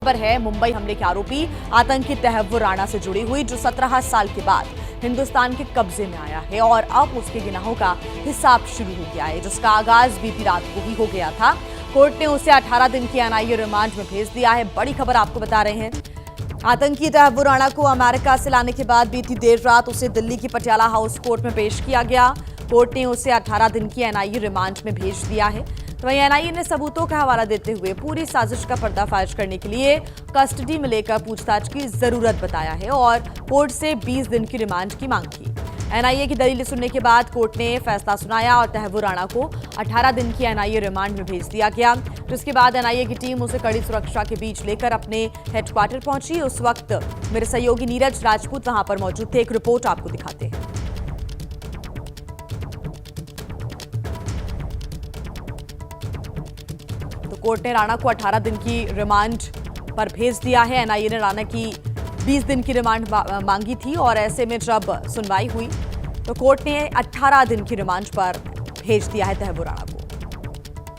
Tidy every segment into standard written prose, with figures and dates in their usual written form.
खबर है मुंबई हमले के आरोपी आतंकी तहव्वुर राणा से जुड़ी हुई, जो 17 साल के बाद हिंदुस्तान के कब्जे में आया है और अब उसके गुनाहों का हिसाब शुरू हो गया है, जिसका आगाज बीती रात को ही हो गया था। कोर्ट ने उसे 18 दिन की एनआईए रिमांड में भेज दिया है। बड़ी खबर आपको बता रहे हैं। आतंकी तहव्वुर राणा को अमेरिका से लाने के बाद बीती देर रात उसे दिल्ली की पटियाला हाउस कोर्ट में पेश किया गया। कोर्ट ने उसे 18 दिन की एनआईए रिमांड में भेज दिया है। तो वहीं एनआईए ने सबूतों का हवाला देते हुए पूरी साजिश का पर्दाफाश करने के लिए कस्टडी में लेकर पूछताछ की जरूरत बताया है और कोर्ट से 20 दिन की रिमांड की मांग की। एनआईए की दलीलें सुनने के बाद कोर्ट ने फैसला सुनाया और तहव्वुर राणा को 18 दिन की एनआईए रिमांड में भेज दिया गया। जिसके बाद एनआईए की टीम उसे कड़ी सुरक्षा के बीच लेकर अपने हेडक्वार्टर पहुंची। उस वक्त मेरे सहयोगी नीरज राजपूत वहां पर मौजूद थे। एक रिपोर्ट आपको दिखाते हैं। कोर्ट ने राणा को 18 दिन की रिमांड पर भेज दिया है। एनआईए ने राणा की 20 दिन की रिमांड मांगी थी और ऐसे में जब सुनवाई हुई तो कोर्ट ने 18 दिन की रिमांड पर भेज दिया है तहव्वुर राणा को।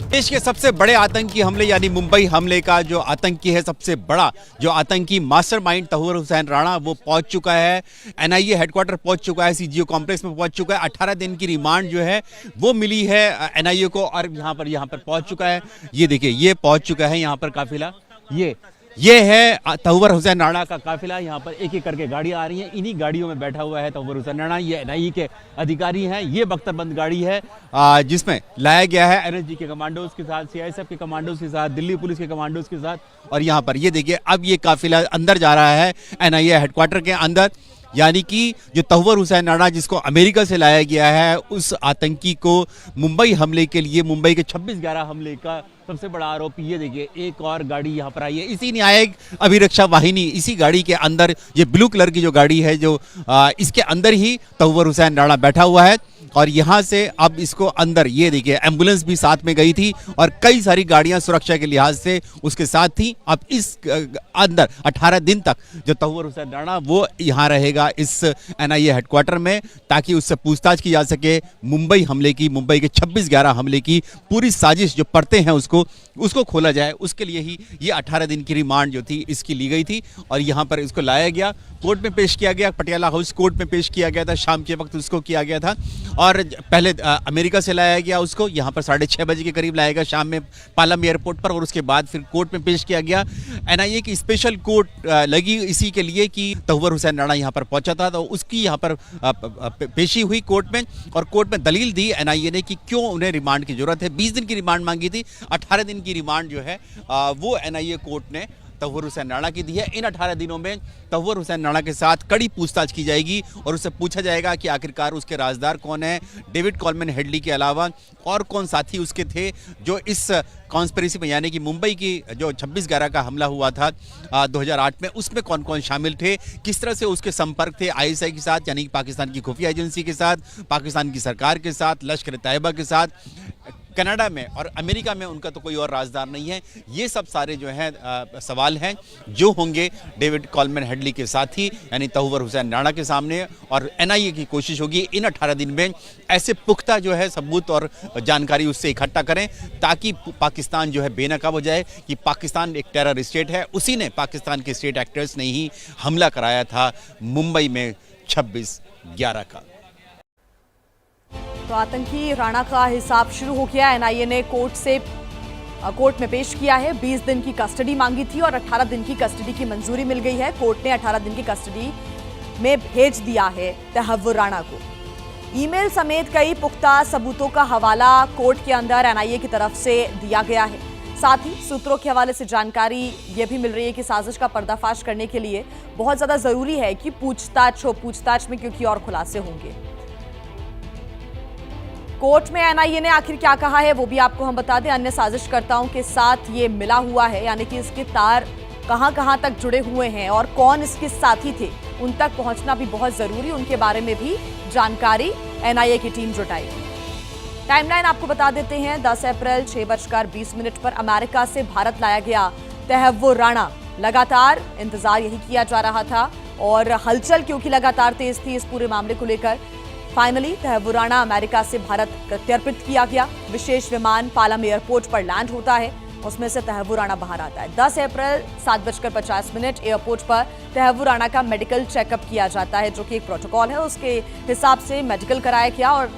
देश के सबसे बड़े आतंकी हमले यानी मुंबई हमले का जो आतंकी है, सबसे बड़ा जो आतंकी मास्टरमाइंड तहव्वुर हुसैन राणा, वो पहुंच चुका है। एनआईए हेडक्वार्टर पहुंच चुका है, सीजीओ कॉम्प्लेक्स में पहुंच चुका है। 18 दिन की रिमांड जो है वो मिली है एनआईए को और यहाँ पर पहुंच चुका है। ये देखिए, ये पहुंच चुका है यहाँ पर काफिला। ये है तहव्वुर हुसैन राणा का काफिला। यहाँ पर एक एक करके गाड़ियां आ रही हैं। इन्हीं गाड़ियों में बैठा हुआ है तहव्वुर हुसैन राणा। ये एनआईए के अधिकारी हैं। ये बख्तरबंद गाड़ी है जिसमें लाया गया है एनएसजी के कमांडोज के साथ, सीआईएसएफ के कमांडोज के साथ, दिल्ली पुलिस के कमांडोज के साथ। और यहाँ पर ये देखिए, अब ये काफिला अंदर जा रहा है एनआईए हेडक्वार्टर के अंदर। यानी कि जो तहव्वुर हुसैन राणा जिसको अमेरिका से लाया गया है, उस आतंकी को मुंबई हमले के लिए, मुंबई के 26/11 हमले का सबसे बड़ा आरोपी, ये देखिए एक और गाड़ी यहाँ पर आई है। इसी न्यायिक अभिरक्षा वाहिनी, इसी गाड़ी के अंदर, ये ब्लू कलर की जो गाड़ी है, जो इसके अंदर ही तहव्वुर हुसैन राणा बैठा हुआ है। और यहाँ से अब इसको अंदर, ये देखिए एम्बुलेंस भी साथ में गई थी और कई सारी गाड़ियां सुरक्षा के लिहाज से उसके साथ थी। अब इस अंदर 18 दिन तक जो तहव्वुर हुसैन राणा वो यहाँ रहेगा इस एनआईए हेडक्वार्टर में, ताकि उससे पूछताछ की जा सके। मुंबई हमले की, मुंबई के 26/11 हमले की पूरी साजिश जो परतें हैं उसको खोला जाए। उसके लिए ही ये 18 दिन की रिमांड जो थी इसकी ली गई थी और यहाँ पर इसको लाया गया, कोर्ट में पेश किया गया। पटियाला हाउस कोर्ट में पेश किया गया था, शाम के वक्त उसको किया गया था। और पहले अमेरिका से लाया गया उसको, यहाँ पर 6:30 बजे के करीब लाया गया शाम में पालम एयरपोर्ट पर, और उसके बाद फिर कोर्ट में पेश किया गया। एनआईए की स्पेशल कोर्ट लगी इसी के लिए कि तहव्वुर हुसैन राणा यहाँ पर पहुंचा था, तो उसकी यहाँ पर पेशी हुई कोर्ट में। और कोर्ट में दलील दी एनआईए ने कि क्यों उन्हें रिमांड की जरूरत है। 20 दिन की रिमांड मांगी थी, 18 दिन की रिमांड जो है वो एनआईए कोर्ट ने तहव्वुर हुसैन राणा की दी है। इन 18 दिनों में तहव्वुर हुसैन राणा के साथ कड़ी पूछताछ की जाएगी और उससे पूछा जाएगा कि आखिरकार उसके राजदार कौन है, डेविड कॉलमैन हेडली के अलावा और कौन साथी उसके थे जो इस कॉन्स्पिरेसी में, यानी कि मुंबई की जो 26/11 का हमला हुआ था 2008 में, उसमें कौन कौन शामिल थे, किस तरह से उसके संपर्क थे आईएसआई के साथ, यानी कि पाकिस्तान की खुफिया एजेंसी के साथ, पाकिस्तान की सरकार के साथ, लश्कर तैयबा के साथ, कनाडा में और अमेरिका में उनका तो कोई और राजदार नहीं है। ये सब सारे जो हैं सवाल हैं जो होंगे डेविड कॉलमैन हेडली के साथी यानी तहव्वुर हुसैन राणा के सामने। और एनआईए की कोशिश होगी इन 18 दिन में ऐसे पुख्ता जो है सबूत और जानकारी उससे इकट्ठा करें, ताकि पाकिस्तान जो है बेनकाब हो जाए कि पाकिस्तान एक टेरर स्टेट है। उसी ने, पाकिस्तान के स्टेट एक्टर्स ने ही हमला कराया था मुंबई में 26/11 का। तो आतंकी राणा का हिसाब शुरू हो गया। एनआईए ने कोर्ट में पेश किया है। 20 दिन की कस्टडी मांगी थी और 18 दिन की कस्टडी की मंजूरी मिल गई है। कोर्ट ने 18 दिन की कस्टडी में भेज दिया है तहव्वुर राणा को। ईमेल समेत कई पुख्ता सबूतों का हवाला कोर्ट के अंदर एनआईए की तरफ से दिया गया है। साथ ही सूत्रों के हवाले से जानकारी यह भी मिल रही है कि साजिश का पर्दाफाश करने के लिए बहुत ज्यादा जरूरी है कि पूछताछ हो। पूछताछ में क्योंकि और खुलासे होंगे। कोर्ट में एनआईए ने आखिर क्या कहा है वो भी आपको हम बता दें। अन्य साजिशकर्ताओं के साथ ये मिला हुआ है, यानी कि इसके तार कहां तक जुड़े हुए हैं और कौन इसके साथी थे, उन तक पहुंचना भी बहुत जरूरी। उनके बारे में भी जानकारी एनआईए की टीम जुटाएगी। टाइमलाइन आपको बता देते हैं। 10 अप्रैल 6:20 पर अमेरिका से भारत लाया गया तहव्वुर राणा। लगातार इंतजार यही किया जा रहा था और हलचल क्योंकि लगातार तेज थी इस पूरे मामले को लेकर। फाइनली तहव्वुर राणा अमेरिका से भारत प्रत्यर्पित किया गया। विशेष विमान पालम एयरपोर्ट पर लैंड होता है। उसमें से तहव्वुर राणा बाहर आता है। 10 अप्रैल 7:50 एयरपोर्ट पर तहव्वुर राणा का मेडिकल चेकअप किया जाता है, जो कि एक प्रोटोकॉल है, उसके हिसाब से मेडिकल कराया गया। और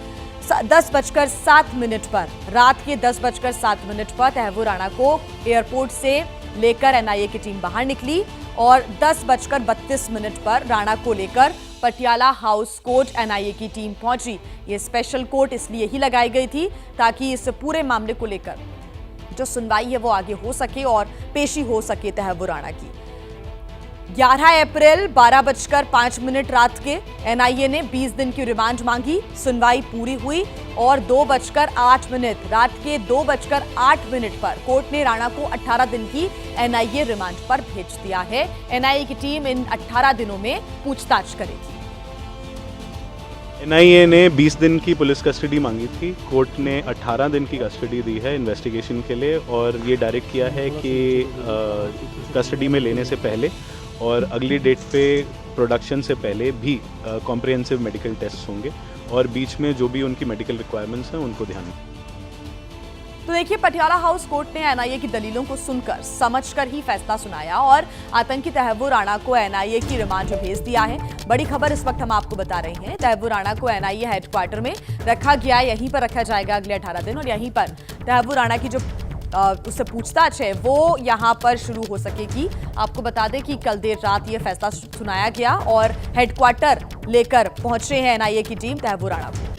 10:07 पर, रात के 10:07 पर तहव्वुर राणा को एयरपोर्ट से लेकर एनआईए की टीम बाहर निकली और 10:32 पर राणा को लेकर पटियाला हाउस कोर्ट एनआईए की टीम पहुंची। ये स्पेशल कोर्ट इसलिए ही लगाई गई थी ताकि इस पूरे मामले को लेकर जो सुनवाई है वो आगे हो सके और पेशी हो सके तहव्वुर राणा की। 11 अप्रैल 12:05 रात के एनआईए ने 20 दिन की रिमांड मांगी। सुनवाई पूरी हुई और 2:08 रात के 2:08 पर कोर्ट ने राणा को 18 दिन की एनआईए रिमांड पर भेज दिया है। एनआईए की टीम इन 18 दिनों में पूछताछ करेगी। एनआईए ने 20 दिन की पुलिस कस्टडी मांगी थी। कोर्ट ने 18 दिन की कस्टडी दी है इन्वेस्टिगेशन के लिए और ये डायरेक्ट किया है कि कस्टडी में लेने से पहले और अगली डेट पे प्रोडक्शन से पहले भी कॉम्प्रिहेंसिव मेडिकल टेस्ट होंगे और बीच में जो भी उनकी मेडिकल रिक्वायरमेंट्स हैं उनको ध्यान में। तो देखिए, पटियाला हाउस कोर्ट ने एनआईए की दलीलों को सुनकर समझकर ही फैसला सुनाया और आतंकी तहव्वुर राणा को एनआईए की रिमांड में भेज दिया है। बड़ी खबर इस वक्त हम आपको बता रहे हैं, तहव्वुर राणा को एनआईए हेडक्वार्टर में रखा गया है। यहीं पर रखा जाएगा अगले 18 दिन और यहीं पर तहव्वुर राणा की जो उससे पूछताछ है वो यहां पर शुरू हो सकेगी। आपको बता दें कि कल देर रात ये फैसला सुनाया गया और हेडक्वार्टर लेकर पहुंचे हैं एनआईए की टीम तहव्वुर राणा को।